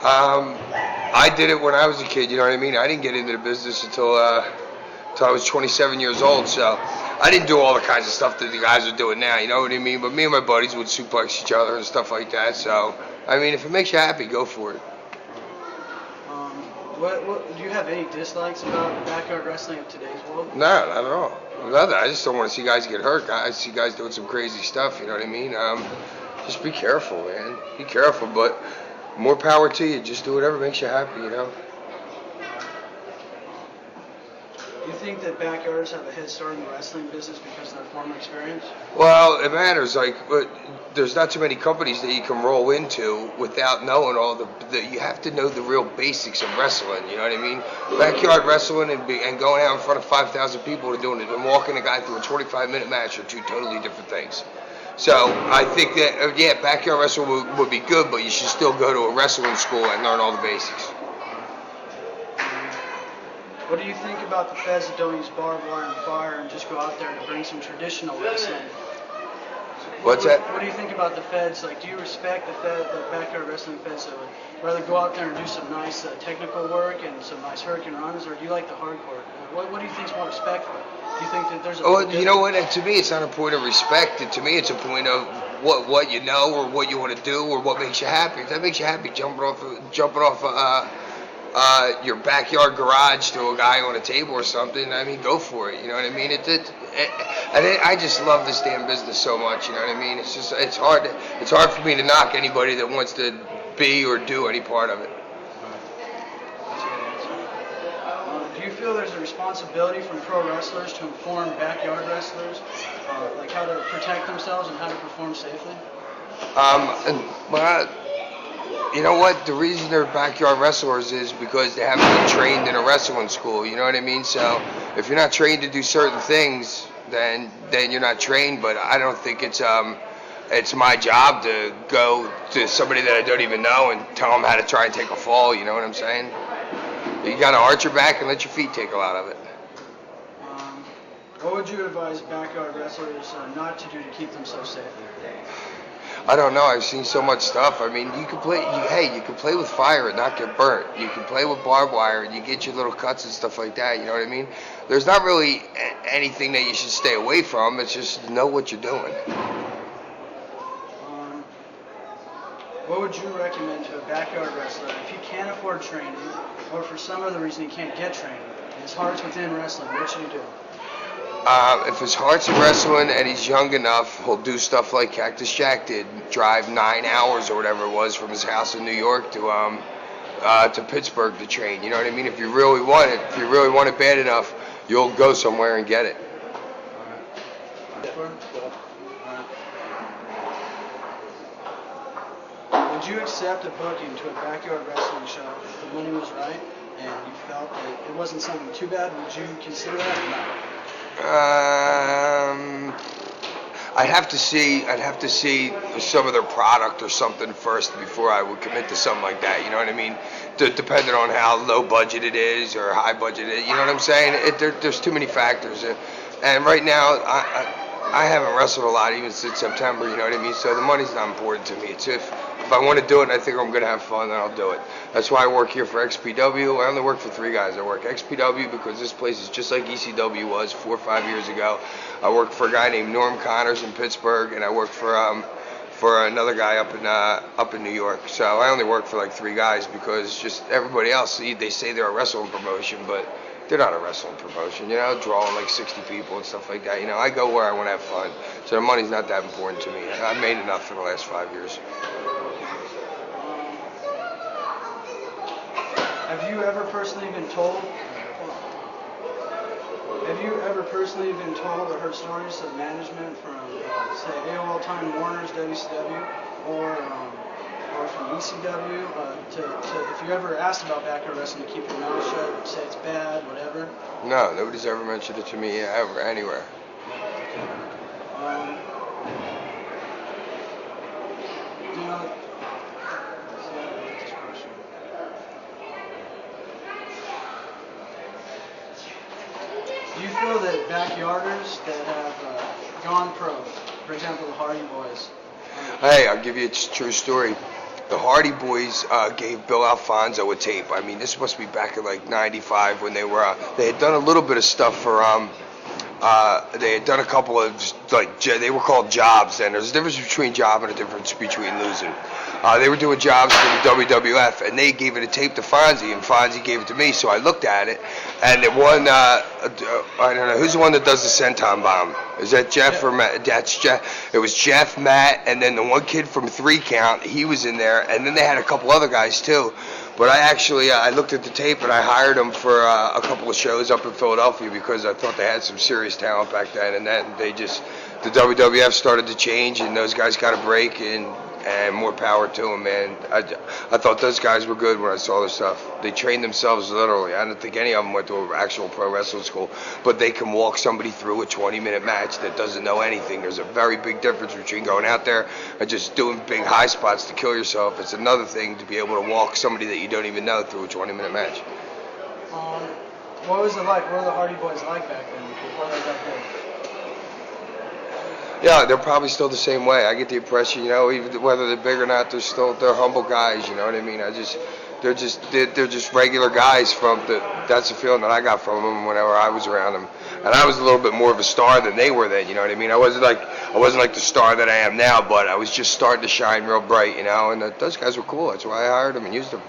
I did it when I was a kid, you know what I mean? I didn't get into the business until I was 27 years old, so I didn't do all the kinds of stuff that the guys are doing now, you know what I mean? But me and my buddies would suplex each other and stuff like that, so, I mean, if it makes you happy, go for it. Do you have any dislikes about backyard wrestling of today's world? No, not at all. Nothing. I just don't want to see guys get hurt. I see guys doing some crazy stuff, you know what I mean? Just be careful, man. Be careful, but more power to you. Just do whatever makes you happy, you know? Do you think that backyarders have a head start in the wrestling business because of their former experience? Well, it matters. But there's not too many companies that you can roll into without knowing all you have to know the real basics of wrestling. You know what I mean? Backyard wrestling and going out in front of 5,000 people and doing it and walking a guy through a 25-minute match are two totally different things. So I think that backyard wrestling would be good, but you should still go to a wrestling school and learn all the basics. What do you think about the feds that don't use barbed wire and fire and just go out there to bring some traditional wrestling? What's that? What do you think about the feds? Like, do you respect the backyard wrestling feds that would rather go out there and do some nice technical work and some nice hurricane runs, or do you like the hardcore? What do you think is more respectful? Do you think that there's a... Oh, you know what? To me, it's not a point of respect. To me, it's a point of what you know or what you want to do or what makes you happy. If that makes you happy, jumping off your backyard garage to a guy on a table or something, I mean, go for it. You know what I mean? I just love this damn business so much. You know what I mean? It's hard for me to knock anybody that wants to be or do any part of it. Do you feel there's a responsibility from pro wrestlers to inform backyard wrestlers, like how to protect themselves and how to perform safely? You know what? The reason they're backyard wrestlers is because they haven't been trained in a wrestling school. You know what I mean? So if you're not trained to do certain things, then you're not trained. But I don't think it's my job to go to somebody that I don't even know and tell them how to try and take a fall. You know what I'm saying? You got to arch your back and let your feet take a lot of it. What would you advise backyard wrestlers not to do to keep themselves safe? I don't know. I've seen so much stuff. I mean, you can play with fire and not get burnt. You can play with barbed wire and you get your little cuts and stuff like that. You know what I mean? There's not really anything that you should stay away from. It's just know what you're doing. What would you recommend to a backyard wrestler if he can't afford training, or for some other reason he can't get training, and his heart's within wrestling? What should he do? If his heart's in wrestling and he's young enough, he'll do stuff like Cactus Jack did, drive 9 hours or whatever it was from his house in New York to Pittsburgh to train. You know what I mean? If you really want it bad enough, you'll go somewhere and get it. Would you accept a booking to a backyard wrestling show if the money was right and you felt that it wasn't something too bad? Would you consider that or not? I'd have to see some of their product or something first before I would commit to something like that. You know what I mean? Depending on how low budget it is or high budget it is. You know what I'm saying? There's too many factors. And right now, I haven't wrestled a lot even since September. You know what I mean? So the money's not important to me. It's if I want to do it and I think I'm going to have fun, then I'll do it. That's why I work here for XPW. I only work for 3 guys. I work XPW because this place is just like ECW was 4 or 5 years ago. I work for a guy named Norm Connors in Pittsburgh, and I work for another guy up in New York. So I only work for like 3 guys because just everybody else, they say they're a wrestling promotion, but they're not a wrestling promotion, you know, drawing like 60 people and stuff like that. You know, I go where I want to have fun. So the money's not that important to me. I've made enough for the last 5 years. Have you ever personally been told or heard stories of management from, say, AOL Time Warner's WCW or from ECW if you ever asked about backyard wrestling to keep your mouth shut, say it's bad, whatever? No, nobody's ever mentioned it to me ever, anywhere. Do you feel that backyarders that have gone pro, for example, the Hardy Boys? Hey, I'll give you a true story. the Hardy Boys gave Bill Alfonso a tape. I mean, this must be back in like '95 when they had done a little bit of stuff for they had done a couple of they were called jobs then. There's a difference between job and a difference between losing. They were doing jobs for the WWF, and they gave it a tape to Fonzie, and Fonzie gave it to me. So I looked at it, and it won. I don't know who's the one that does the senton bomb. Is that Jeff or Matt? That's Jeff. It was Jeff, Matt, and then the one kid from 3 Count. He was in there, and then they had a couple other guys too. But I actually I looked at the tape and I hired them for a couple of shows up in Philadelphia because I thought they had some serious talent back then, and then the WWF started to change and those guys got a break and more power to them, man. I thought those guys were good when I saw their stuff. They trained themselves literally. I don't think any of them went to an actual pro wrestling school, but they can walk somebody through a 20-minute match that doesn't know anything. There's a very big difference between going out there and just doing big high spots to kill yourself. It's another thing to be able to walk somebody that you don't even know through a 20-minute match. What was it like? What were the Hardy Boys like back then before they got big? Yeah, they're probably still the same way. I get the impression, even whether they're big or not, they're humble guys. You know what I mean? They're just regular guys that's the feeling that I got from them whenever I was around them. And I was a little bit more of a star than they were then. You know what I mean? I wasn't like the star that I am now, but I was just starting to shine real bright. And those guys were cool. That's why I hired them and used them.